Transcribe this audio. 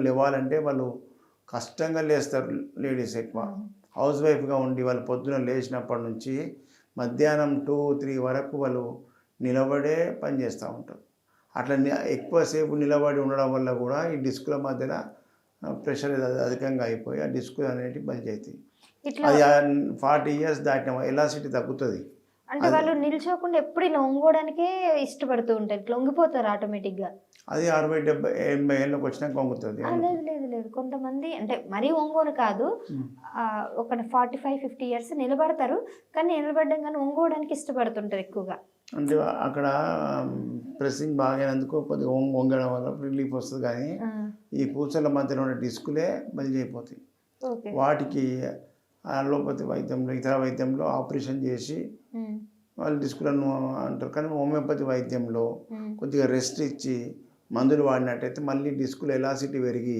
లేవాలంటే వాళ్ళు కష్టంగా లేస్తారు లేడీస్ ఎక్కువ. హౌస్ వైఫ్‌గా ఉండి వాళ్ళు పొద్దున లేచినప్పటి నుంచి మధ్యాహ్నం 2, 3 వరకు వాళ్ళు నిలబడే పని చేస్తూ ఉంటారు. అట్లా ఎక్కువసేపు నిలబడి ఉండడం వల్ల కూడా ఈ డిస్కుల మధ్యన ప్రెషర్ అధికంగా అయిపోయి ఆ డిస్కులు అనేటివి పనిచేస్తాయి. ఇట్లా అది 40 ఇయర్స్ దాటిన ఎలాసిటీ తగ్గుతుంది. అంటే వాళ్ళు నిల్చోకుండా ఎప్పుడు ఇలా ఒంగోడానికే ఇష్టపడుతూ ఉంటారు. ఇట్లా లొంగిపోతారు ఆటోమేటిక్‌గా. అది 60, 70, 80 ఏళ్ళకి వచ్చినాక వంగుతుంది. లేదు, లేదు, లేదు. కొంతమంది అంటే మరీ ఒంగోను కాదు. ఒక 45, 50 ఇయర్స్ నిలబడతారు. కానీ నిలబడడం గాని ఒంగోడానికి ఇష్టపడుతుంటారు ఎక్కువగా. అంటే అక్కడ ప్రెస్సింగ్ బాగైనందుకు కొద్దిగా వంగడం వల్ల రిలీఫ్ వస్తుంది. కానీ ఈ పూసల మధ్యలో ఉన్న డిస్కులే బలిజైపోతాయి. వాటికి అలోపతి వైద్యంలో, ఇతర వైద్యంలో ఆపరేషన్ చేసి వాళ్ళు డిస్కులను అంటారు. కానీ హోమియోపతి వైద్యంలో కొద్దిగా రెస్ట్ ఇచ్చి మందులు వాడినట్టయితే మళ్ళీ డిస్కులు ఎలాసిటీ పెరిగి